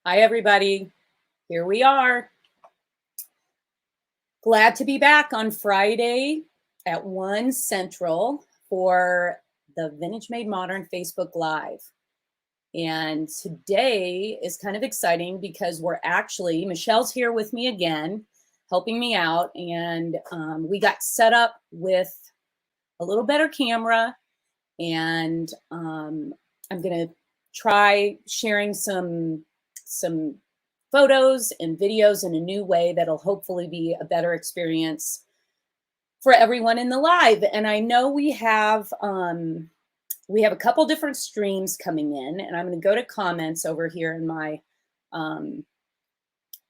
Hi, everybody. Here we are. Glad to be back on Friday at 1 Central for the Vintage Made Modern Facebook Live. And today is kind of exciting because Michelle's here with me again, helping me out. And we got set up with a little better camera. And I'm going to try sharing some photos and videos in a new way that'll hopefully be a better experience for everyone in the live. And I know we have a couple different streams coming in, and I'm going to go to comments over here in my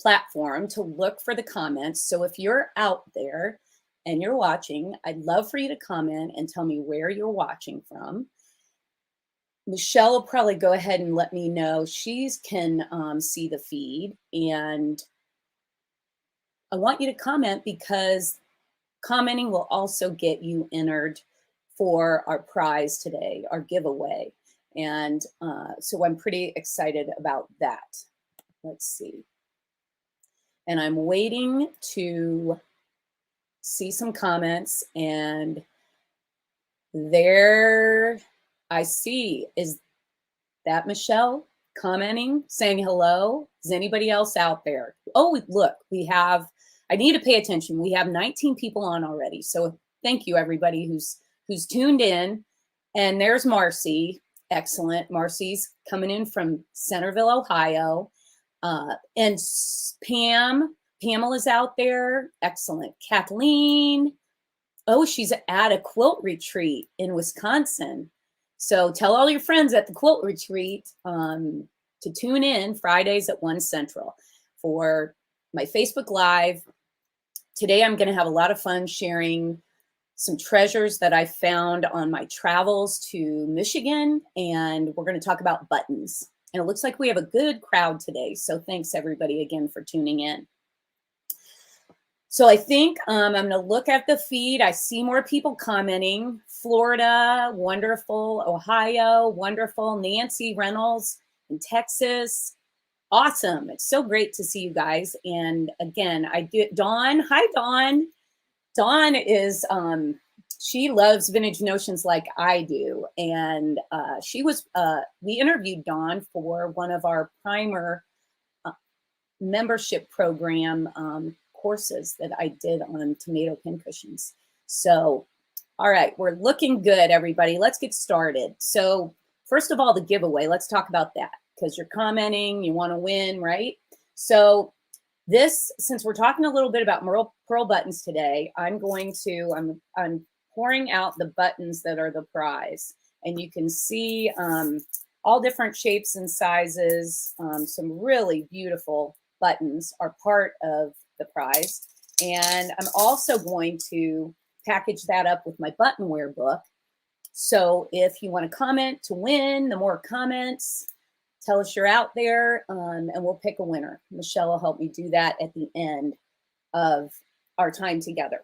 platform to look for the comments. So if you're out there and you're watching, I'd love for you to comment and tell me where you're watching from. Michelle will probably go ahead and let me know. She can see the feed, and I want you to comment because commenting will also get you entered for our prize today, our giveaway. And so I'm pretty excited about that. Let's see. And I'm waiting to see some comments, and there I see. Is that Michelle commenting, saying hello? Is anybody else out there? Oh, look, I need to pay attention. We have 19 people on already. So thank you, everybody who's tuned in. And there's Marcy. Excellent. Marcy's coming in from Centerville, Ohio. And Pamela's out there. Excellent. Kathleen. Oh, she's at a quilt retreat in Wisconsin. So tell all your friends at the quilt retreat to tune in Fridays at 1 Central for my Facebook Live. Today, I'm going to have a lot of fun sharing some treasures that I found on my travels to Michigan, and we're going to talk about buttons. And it looks like we have a good crowd today. So thanks, everybody, again for tuning in. So I think I'm going to look at the feed. I see more people commenting. Florida, wonderful. Ohio, wonderful. Nancy Reynolds in Texas. Awesome. It's so great to see you guys. And again, Dawn. Hi, Dawn. Dawn is, she loves Vintage Notions like I do. And we interviewed Dawn for one of our primer membership program courses that I did on tomato pincushions. So, all right, we're looking good, everybody. Let's get started. So first of all, the giveaway, let's talk about that because you're commenting, you want to win, right? So since we're talking a little bit about pearl buttons today, I'm pouring out the buttons that are the prize. And you can see all different shapes and sizes. Some really beautiful buttons are part of the prize. And I'm also going to package that up with my buttonware book. So if you want to comment to win, the more comments, tell us you're out there, and we'll pick a winner. Michelle will help me do that at the end of our time together.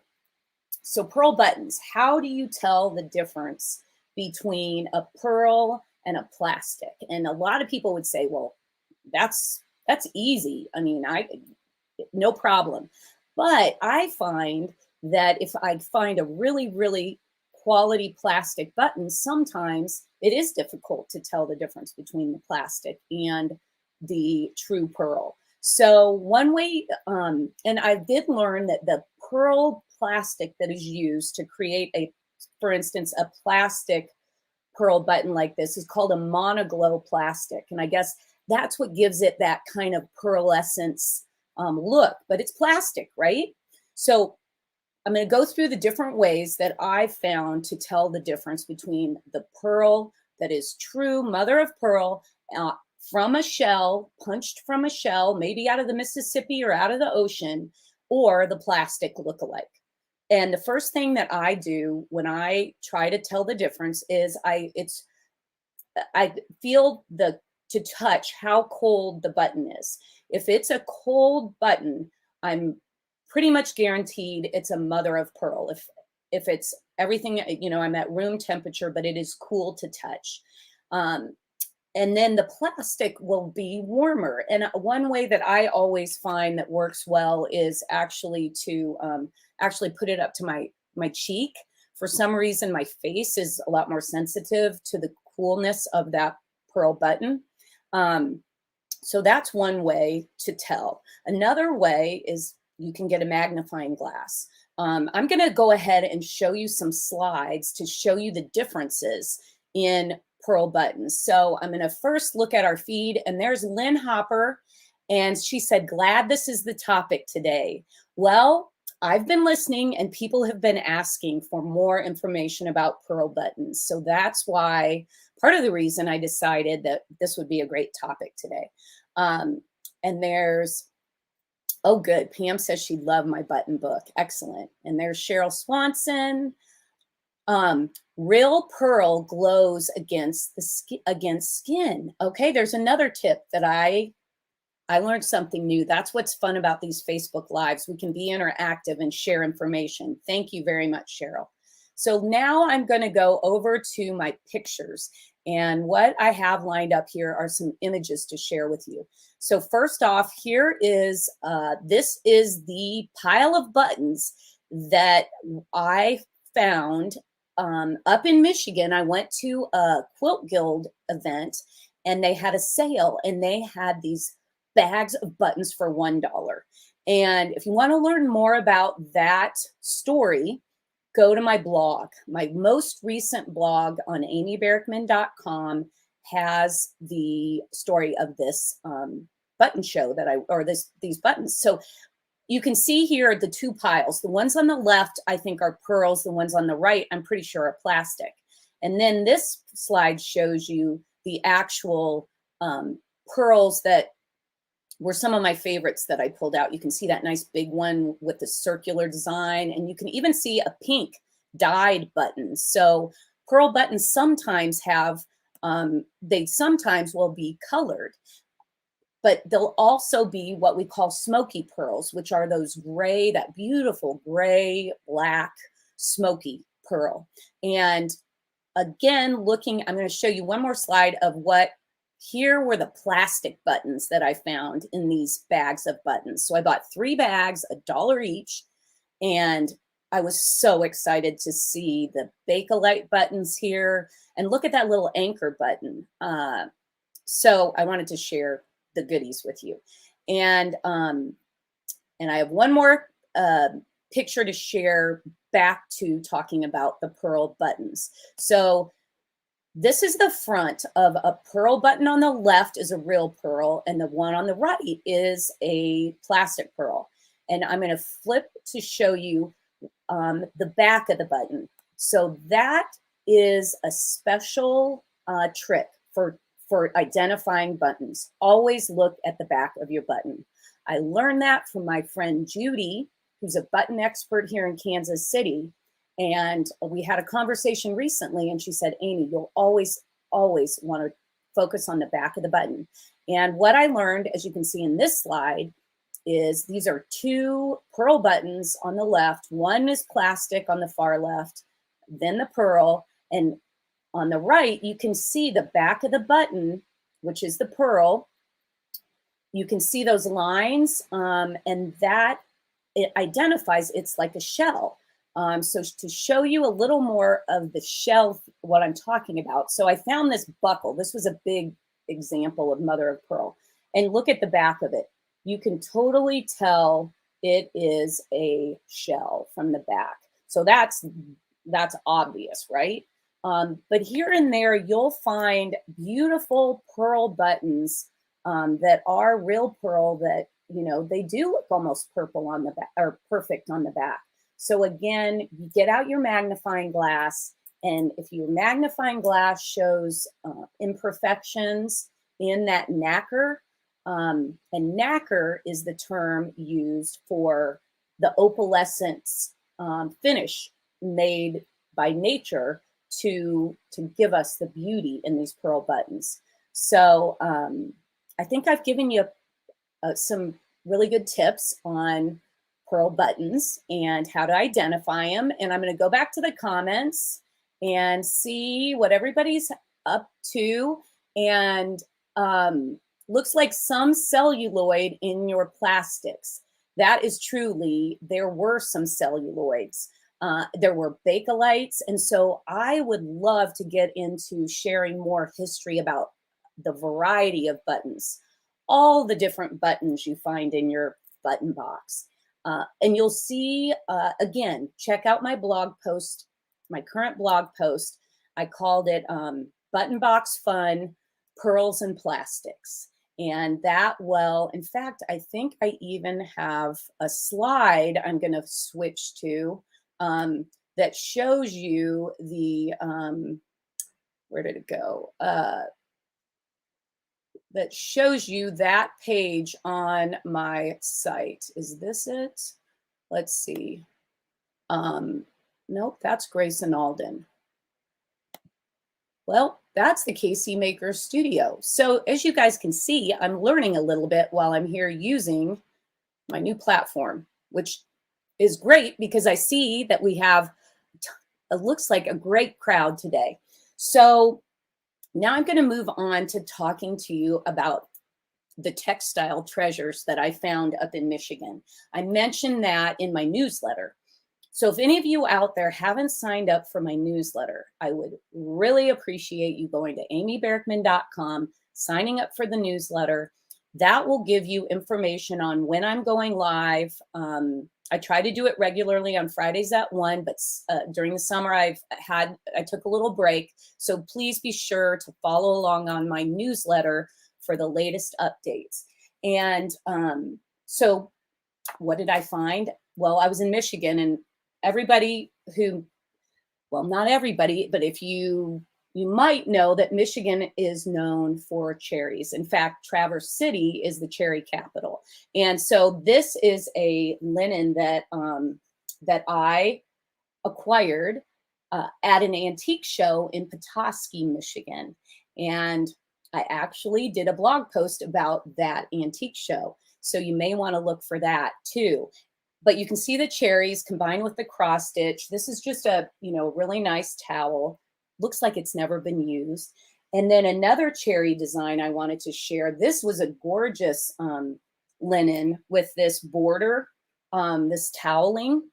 So pearl buttons, how do you tell the difference between a pearl and a plastic? And a lot of people would say, well, that's easy. I mean, no problem. But I find that if I find a really, really quality plastic button, sometimes it is difficult to tell the difference between the plastic and the true pearl. So one way, and I did learn that the pearl plastic that is used to create for instance, a plastic pearl button like this is called a monoglow plastic. And I guess that's what gives it that kind of pearlescence look, but it's plastic, right? So I'm going to go through the different ways that I found to tell the difference between the pearl that is true mother of pearl from a shell, punched from a shell, maybe out of the Mississippi or out of the ocean, or the plastic lookalike. And the first thing that I do when I try to tell the difference is I feel to touch how cold the button is. If it's a cold button, I'm pretty much guaranteed it's a mother of pearl. If it's everything, I'm at room temperature, but it is cool to touch. and then the plastic will be warmer. And one way that I always find that works well is actually to actually put it up to my cheek. For some reason, my face is a lot more sensitive to the coolness of that pearl button. Um, so that's one way to tell. Another way is you can get a magnifying glass. I'm going to go ahead and show you some slides to show you the differences in pearl buttons. So I'm going to first look at our feed, and there's Lynn Hopper, and she said, glad this is the topic today. Well, I've been listening, and people have been asking for more information about pearl buttons. So that's why, part of the reason I decided that this would be a great topic today. And there's, oh, good. Pam says she'd love my button book. Excellent. And there's Cheryl Swanson. Real pearl glows against skin. Okay, there's another tip that I learned something new. That's what's fun about these Facebook Lives. We can be interactive and share information. Thank you very much, Cheryl. So now I'm going to go over to my pictures. And what I have lined up here are some images to share with you. So first off, here is, this is the pile of buttons that I found up in Michigan. I went to a Quilt Guild event, and they had a sale, and they had these bags of buttons for $1. And if you want to learn more about that story, go to my blog. My most recent blog on amybarrickman.com has the story of this button show that these buttons. So you can see here the two piles. The ones on the left, I think, are pearls. The ones on the right, I'm pretty sure, are plastic. And then this slide shows you the actual pearls that were some of my favorites that I pulled out. You can see that nice big one with the circular design, and you can even see a pink dyed button. So pearl buttons sometimes have, they sometimes will be colored, but they'll also be what we call smoky pearls, which are those gray, that beautiful gray, black, smoky pearl. And again, I'm going to show you one more slide of here were the plastic buttons that I found in these bags of buttons. So I bought 3 bags, $1 each, and I was so excited to see the Bakelite buttons here. And look at that little anchor button. So I wanted to share the goodies with you. And I have one more picture to share back to talking about the pearl buttons. So this is the front of a pearl button. On the left is a real pearl, and the one on the right is a plastic pearl. And I'm going to flip to show you the back of the button. So that is a special trick for identifying buttons. Always look at the back of your button. I learned that from my friend Judy, who's a button expert here in Kansas City. And we had a conversation recently, and she said, Amy, you'll always want to focus on the back of the button. And what I learned, as you can see in this slide, is these are 2 pearl buttons on the left. One is plastic on the far left, then the pearl. And on the right, you can see the back of the button, which is the pearl. You can see those lines, and that it identifies it's like a shell. So to show you a little more of the shell, what I'm talking about. So I found this buckle. This was a big example of mother of pearl. And look at the back of it. You can totally tell it is a shell from the back. So that's obvious, right? But here and there, you'll find beautiful pearl buttons that are real pearl that, you know, they do look almost purple on the back, or perfect on the back. So again, you get out your magnifying glass, and if your magnifying glass shows imperfections in that nacre, and nacre is the term used for the opalescence finish made by nature to give us the beauty in these pearl buttons. So I think I've given you some really good tips on pearl buttons and how to identify them. And I'm going to go back to the comments and see what everybody's up to. and looks like some celluloid in your plastics. That is true, Lee. There were some celluloids. There were Bakelite. And so I would love to get into sharing more history about the variety of buttons, all the different buttons you find in your button box. And you'll see, again, check out my blog post, my current blog post. I called it Button Box Fun, Pearls and Plastics. And that, well, in fact, I think I even have a slide I'm going to switch to that shows you the, where did it go? That shows you that page on my site. Is this it? Let's see. Nope, that's Grayson Alden. Well, that's the KC Maker Studio. So as you guys can see, I'm learning a little bit while I'm here using my new platform, which is great because I see that we have, it looks like a great crowd today. So now I'm going to move on to talking to you about the textile treasures that I found up in Michigan. I mentioned that in my newsletter. So if any of you out there haven't signed up for my newsletter, I would really appreciate you going to amyberkman.com, signing up for the newsletter. That will give you information on when I'm going live. I try to do it regularly on Fridays at 1, but during the summer I took a little break. So please be sure to follow along on my newsletter for the latest updates. And so what did I find? Well, I was in Michigan, and everybody who, well, not everybody, but if you might know that Michigan is known for cherries. In fact, Traverse City is the cherry capital. And so this is a linen that that I acquired at an antique show in Petoskey, Michigan. And I actually did a blog post about that antique show. So you may want to look for that too. But you can see the cherries combined with the cross stitch. This is just a, really nice towel. Looks like it's never been used. And then another cherry design I wanted to share. This was a gorgeous linen with this border, this toweling.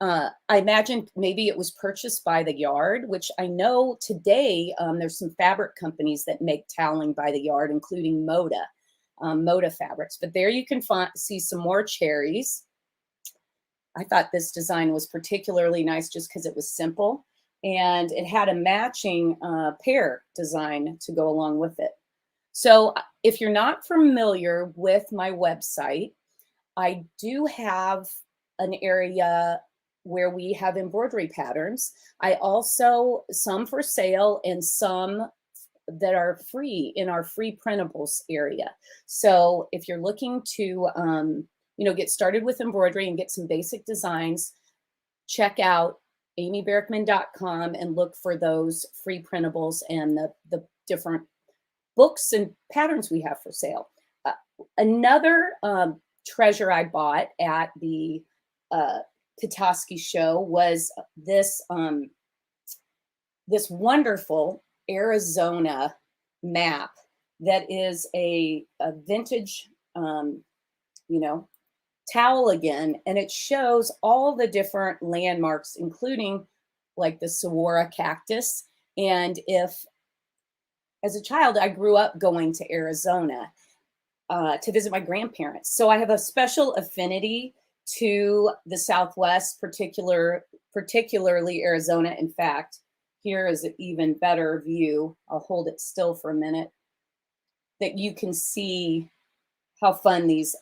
I imagine maybe it was purchased by the yard, which I know today there's some fabric companies that make toweling by the yard, including Moda Fabrics. But there you can see some more cherries. I thought this design was particularly nice just because it was simple, and it had a matching pear design to go along with it. So if you're not familiar with my website, I do have an area where we have embroidery patterns. I also, some for sale and some that are free in our free printables area. So if you're looking to get started with embroidery and get some basic designs, check out amyberkman.com and look for those free printables and the different books and patterns we have for sale. Another treasure I bought at the Petoskey show was this this wonderful Arizona map that is a vintage towel again, and it shows all the different landmarks, including like the saguaro cactus. And if, as a child, I grew up going to Arizona to visit my grandparents, so I have a special affinity to the Southwest, particularly Arizona. In fact, here is an even better view. I'll hold it still for a minute, that you can see how fun these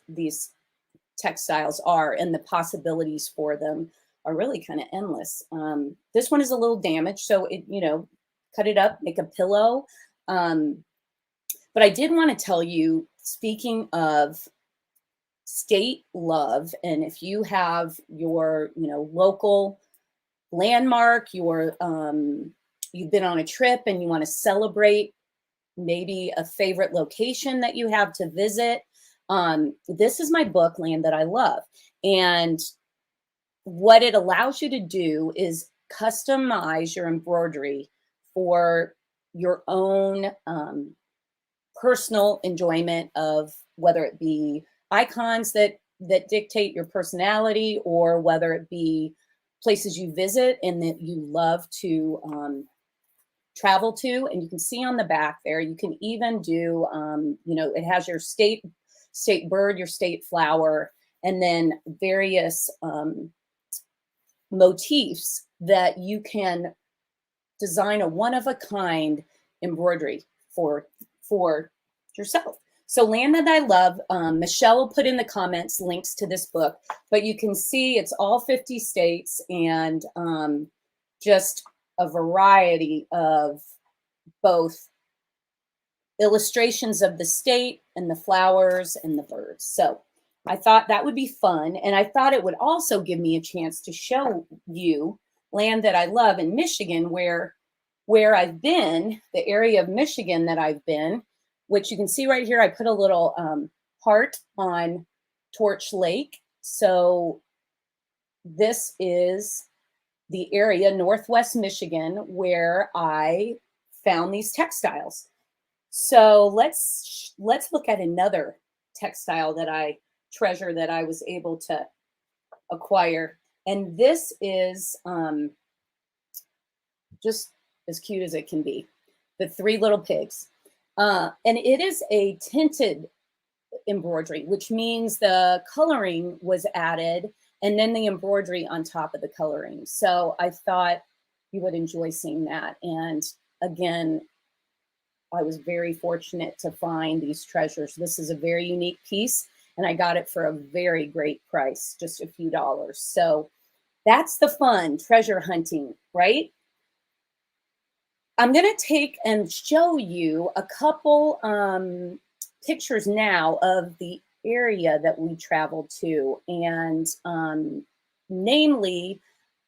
textiles are, and the possibilities for them are really kind of endless. This one is a little damaged, so cut it up, make a pillow. But I did want to tell you, speaking of state love, and if you have your local landmark, you've been on a trip and you want to celebrate maybe a favorite location that you have to visit, this is my book, Land That I Love. And what it allows you to do is customize your embroidery for your own personal enjoyment of whether it be icons that dictate your personality, or whether it be places you visit and that you love to travel to. And you can see on the back there, you can even do, you know, it has your state bird, your state flower, and then various motifs that you can design a one-of-a-kind embroidery for yourself. So Land That I Love, Michelle will put in the comments links to this book, but you can see it's all 50 states and just a variety of both illustrations of the state and the flowers and the birds. So I thought that would be fun. And I thought it would also give me a chance to show you Land That I Love in Michigan, where I've been, the area of Michigan that I've been, which you can see right here. I put a little heart on Torch Lake. So this is the area, Northwest Michigan, where I found these textiles. So let's look at another textile that I treasure that I was able to acquire. And this is just as cute as it can be. The Three Little Pigs. And it is a tinted embroidery, which means the coloring was added and then the embroidery on top of the coloring. So I thought you would enjoy seeing that. And again, I was very fortunate to find these treasures. This is a very unique piece, and I got it for a very great price, just a few dollars. So that's the fun, treasure hunting, right? I'm going to take and show you a couple pictures now of the area that we traveled to, and namely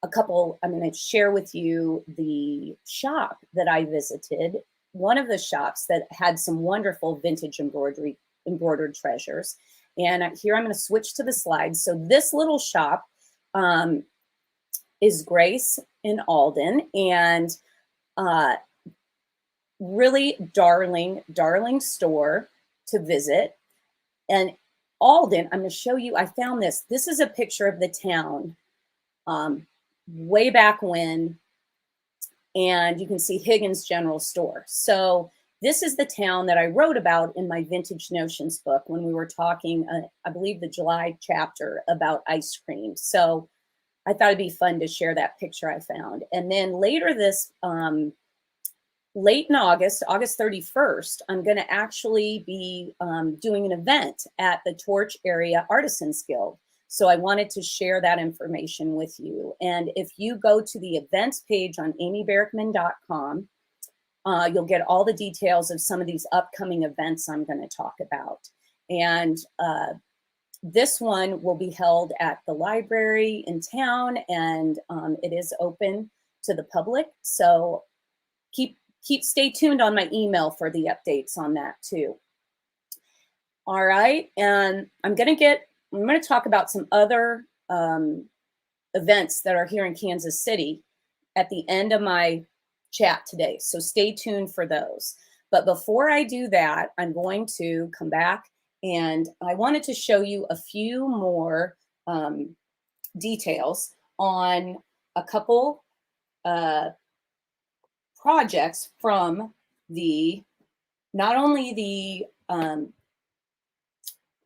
a couple. I'm going to share with you the shop that I visited, one of the shops that had some wonderful vintage embroidered treasures. And here I'm going to switch to the slides. So this little shop is Grace in Alden, and really darling store to visit. And Alden, I'm going to show you, I found this. This is a picture of the town way back when, and you can see Higgins General Store. So this is the town that I wrote about in my Vintage Notions book when we were talking, I believe the July chapter, about ice cream. So I thought it'd be fun to share that picture I found. And then later this, late in August 31st, I'm going to actually be doing an event at the Torch Area Artisans Guild. So I wanted to share that information with you. And if you go to the events page on amyberkman.com, you'll get all the details of some of these upcoming events I'm going to talk about. And this one will be held at the library in town, and it is open to the public. So stay tuned on my email for the updates on that too. All right, and I'm going to talk about some other events that are here in Kansas City at the end of my chat today. So stay tuned for those. But before I do that, I'm going to come back, and I wanted to show you a few more details on a couple projects from not only the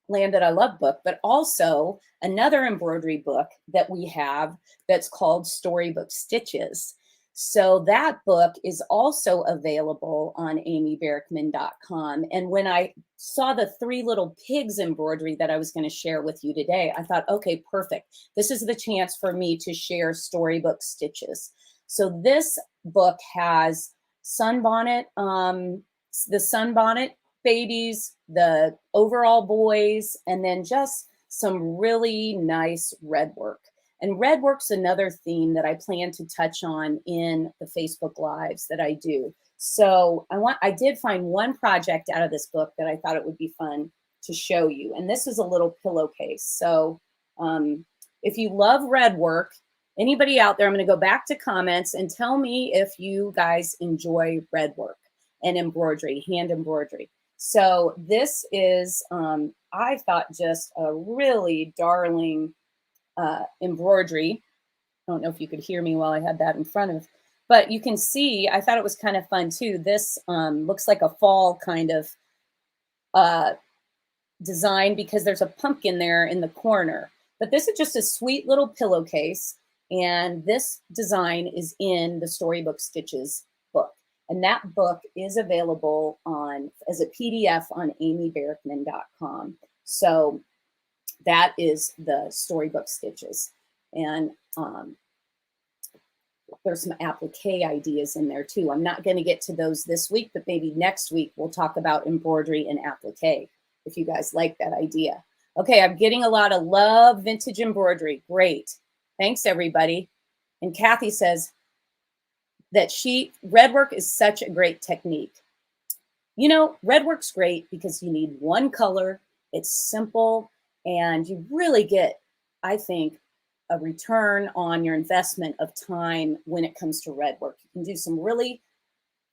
Land That I Love book, but also another embroidery book that we have that's called Storybook Stitches. So that book is also available on amyberkman.com. And when I saw the Three Little Pigs embroidery that I was going to share with you today, I thought, okay, perfect. This is the chance for me to share Storybook Stitches. So this book has sunbonnet, the sunbonnet babies, the overall boys, and then just some really nice red work. And red work's another theme that I plan to touch on in the Facebook Lives that I do. So I did find one project out of this book that I thought it would be fun to show you. And this is a little pillowcase. So if you love red work, anybody out there, I'm going to go back to comments and tell me if you guys enjoy red work. and embroidery, hand embroidery. So this is, I thought, just a really darling embroidery. I don't know if you could hear me while I had that in front of, but you can see, I thought it was kind of fun too. This looks like a fall kind of design because there's a pumpkin there in the corner. But this is just a sweet little pillowcase. And this design is in the Storybook Stitches book. And that book is available on as a PDF on amyberkman.com. So that is the Storybook Stitches. And there's some applique ideas in there too. I'm not going to get to those this week, but maybe next week we'll talk about embroidery and applique if you guys like that idea. Okay, I'm getting a lot of love, vintage embroidery. Great. Thanks, everybody. And Kathy says that redwork is such a great technique. You know, redwork's great because you need one color, it's simple, and you really get, I think, a return on your investment of time when it comes to redwork. You can do some really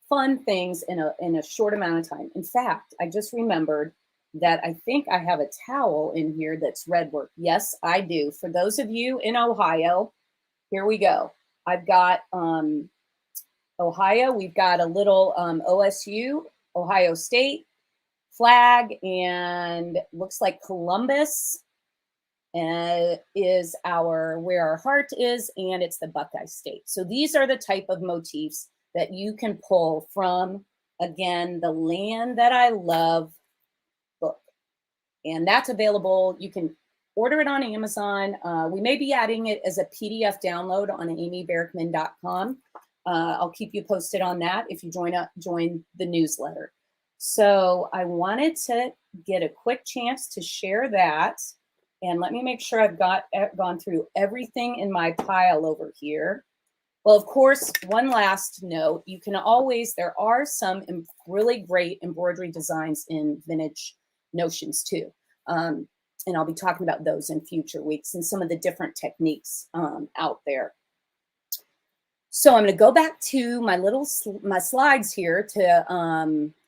fun things in a short amount of time. In fact, I just remembered that I think I have a towel in here that's redwork. Yes, I do. For those of you in Ohio, here we go. I've got Ohio. We've got a little OSU, Ohio State flag, and looks like Columbus is where our heart is, and it's the Buckeye State. So these are the type of motifs that you can pull from, again, the Land That I Love book. And that's available. You can order it on Amazon. We may be adding it as a PDF download on amyberkman.com. I'll keep you posted on that if you join the newsletter. So I wanted to get a quick chance to share that. And let me make sure I've gone through everything in my pile over here. Well, of course, one last note, there are some really great embroidery designs in Vintage Notions too. And I'll be talking about those in future weeks and some of the different techniques out there. So I'm going to go back to my slides here to,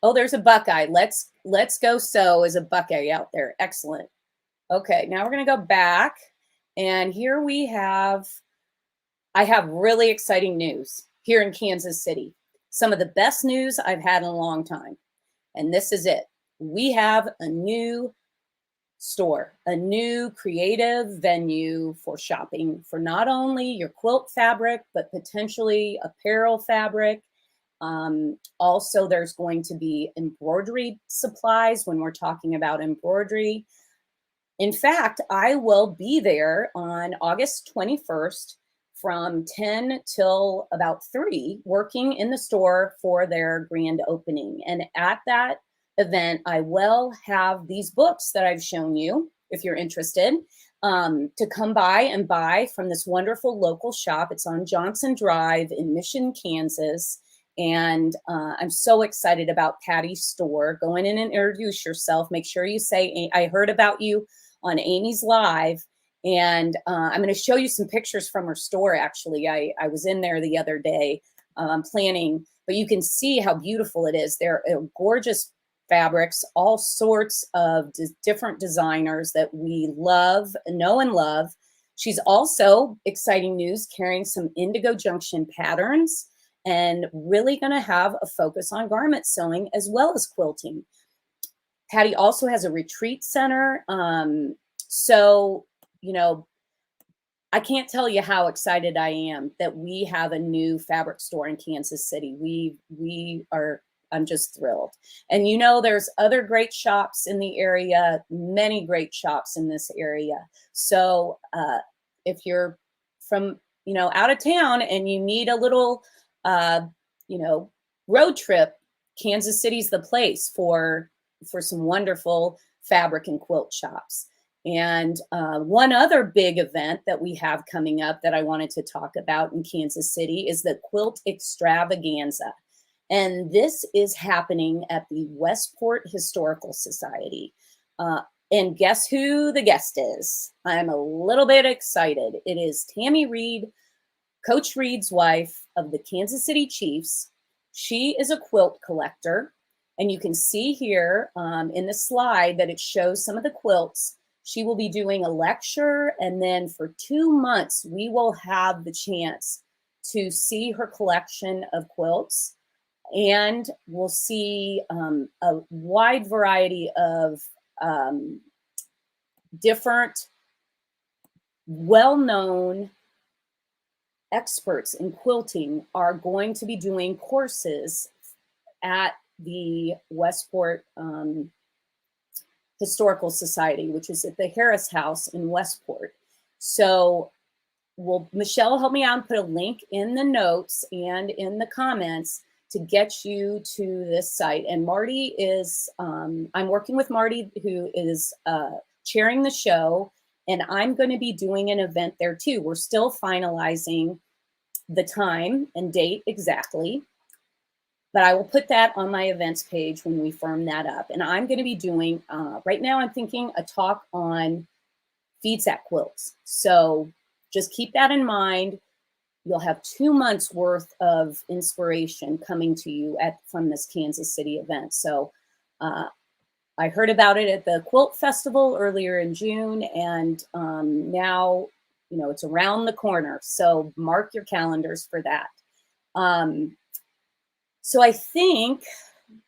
oh, there's a Buckeye. Let's go sew is a Buckeye out there. Excellent. Okay, now we're going to go back, and here I have really exciting news here in Kansas City. Some of the best news I've had in a long time, and this is it. We have a new store, a new creative venue for shopping for not only your quilt fabric, but potentially apparel fabric. Also, there's going to be embroidery supplies when we're talking about embroidery. In fact, I will be there on August 21st from 10 till about 3, working in the store for their grand opening. And at that event, I will have these books that I've shown you, if you're interested, to come by and buy from this wonderful local shop. It's on Johnson Drive in Mission, Kansas. And I'm so excited about Patty's store. Go in and introduce yourself. Make sure you say, I heard about you on Amy's Live. And I'm going to show you some pictures from her store, actually. I was in there the other day planning, but you can see how beautiful it is. They're gorgeous fabrics, all sorts of different designers that we know and love. She's also, exciting news, carrying some Indigo Junction patterns and really going to have a focus on garment sewing as well as quilting. Patty also has a retreat center. So, you know, I can't tell you how excited I am that we have a new fabric store in Kansas City. I'm just thrilled. And you know, there's other great shops in the area, many great shops in this area. So if you're from, out of town and you need a little, road trip, Kansas City's the place for some wonderful fabric and quilt shops. And one other big event that we have coming up that I wanted to talk about in Kansas City is the Quilt Extravaganza. And this is happening at the Westport Historical Society. And guess who the guest is? I'm a little bit excited. It is Tammy Reed, Coach Reed's wife of the Kansas City Chiefs. She is a quilt collector, and you can see here in the slide that it shows some of the quilts. She will be doing a lecture, and then for 2 months, we will have the chance to see her collection of quilts, and we'll see a wide variety of different well-known experts in quilting are going to be doing courses at the Westport Historical Society, which is at the Harris House in Westport. So Michelle help me out and put a link in the notes and in the comments to get you to this site. And Marty is, I'm working with Marty, who is chairing the show, and I'm going to be doing an event there too. We're still finalizing the time and date exactly, but I will put that on my events page when we firm that up. And I'm going to be doing, right now I'm thinking a talk on feed sack quilts. So just keep that in mind. You'll have 2 months worth of inspiration coming to you from this Kansas City event. So I heard about it at the Quilt Festival earlier in June, and now, you know, it's around the corner. So mark your calendars for that. So I think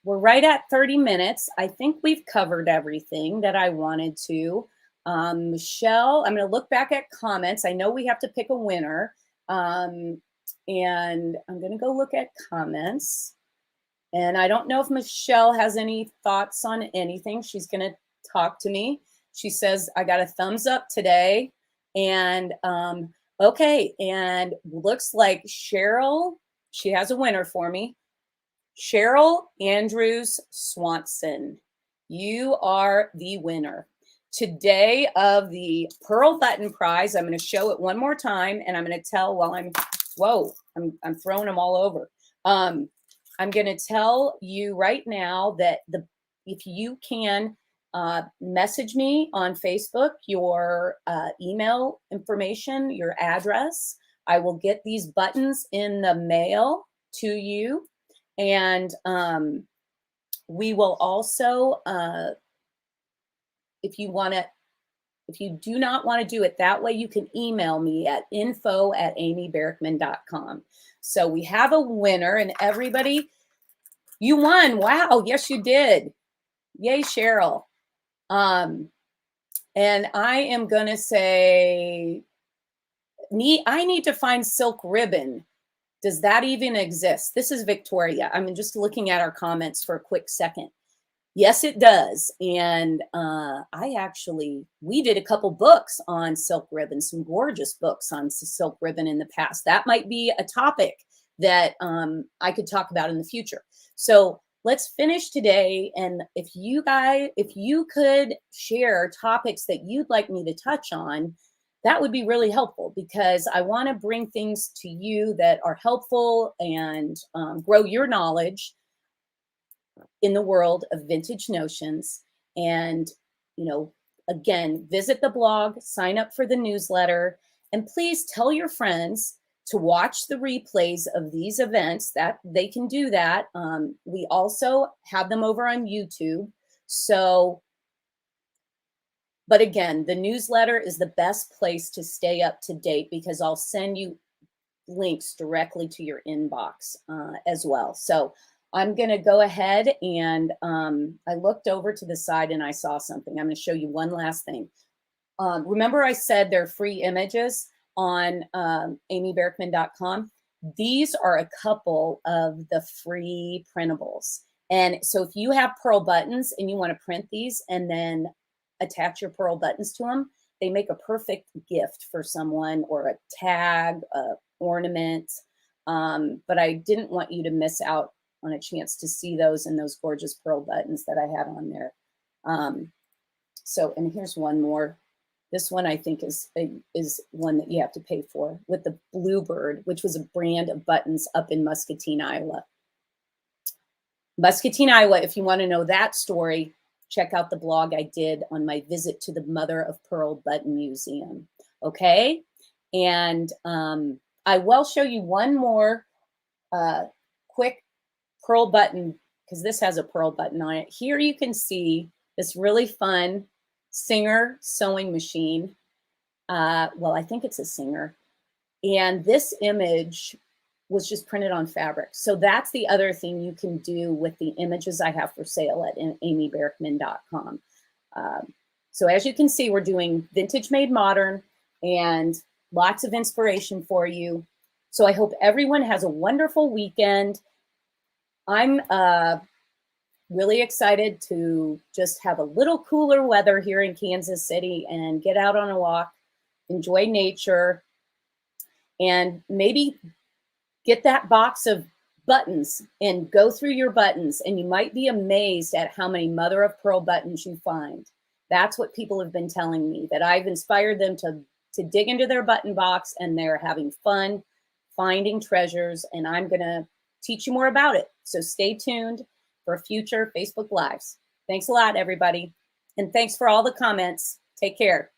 we're right at 30 minutes. I think we've covered everything that I wanted to. Michelle, I'm going to look back at comments. I know we have to pick a winner. And I'm going to go look at comments. And I don't know if Michelle has any thoughts on anything. She's going to talk to me. She says, I got a thumbs up today. And okay. And looks like Cheryl, she has a winner for me. Cheryl Andrews Swanson, you are the winner today of the Pearl Button Prize. I'm going to show it one more time, and I'm going to tell while I'm throwing them all over. I'm going to tell you right now that if you can message me on Facebook, your email information, your address, I will get these buttons in the mail to you. And we will also, if you do not want to do it that way, you can email me at info@amybarackman.com. So we have a winner, and everybody, you won. Wow. Yes, you did. Yay, Cheryl. And I am going to say, I need to find silk ribbon. Does that even exist? This is Victoria. I'm just looking at our comments for a quick second. Yes, it does. And we did a couple books on silk ribbon, some gorgeous books on silk ribbon in the past. That might be a topic that I could talk about in the future. So let's finish today. And if you could share topics that you'd like me to touch on, that would be really helpful, because I want to bring things to you that are helpful and grow your knowledge in the world of vintage notions. And, you know, again, visit the blog, sign up for the newsletter, and please tell your friends to watch the replays of these events. That they can do that. We also have them over on YouTube. So, but again, the newsletter is the best place to stay up to date, because I'll send you links directly to your inbox as well. So I'm going to go ahead and I looked over to the side and I saw something. I'm going to show you one last thing. Remember I said they're free images on amybarackman.com. These are a couple of the free printables. And so if you have pearl buttons and you want to print these and then attach your pearl buttons to them, they make a perfect gift for someone, or a tag, a ornament. But I didn't want you to miss out on a chance to see those and those gorgeous pearl buttons that I had on there. And here's one more. This one I think is one that you have to pay for, with the Bluebird, which was a brand of buttons up in Muscatine, Iowa. Muscatine, Iowa, if you want to know that story, check out the blog I did on my visit to the Mother of Pearl Button Museum. Okay. And I will show you one more quick pearl button, because this has a pearl button on it. Here you can see this really fun Singer sewing machine. Well, I think it's a Singer. And this image was just printed on fabric. So that's the other thing you can do with the images I have for sale at amyberkman.com. So as you can see, we're doing vintage made modern and lots of inspiration for you. So I hope everyone has a wonderful weekend. I'm really excited to just have a little cooler weather here in Kansas City and get out on a walk, enjoy nature, and maybe get that box of buttons and go through your buttons, and you might be amazed at how many mother of pearl buttons you find. That's what people have been telling me, that I've inspired them to dig into their button box, and they're having fun finding treasures, and I'm gonna teach you more about it. So stay tuned for future Facebook Lives. Thanks a lot, everybody. And thanks for all the comments. Take care.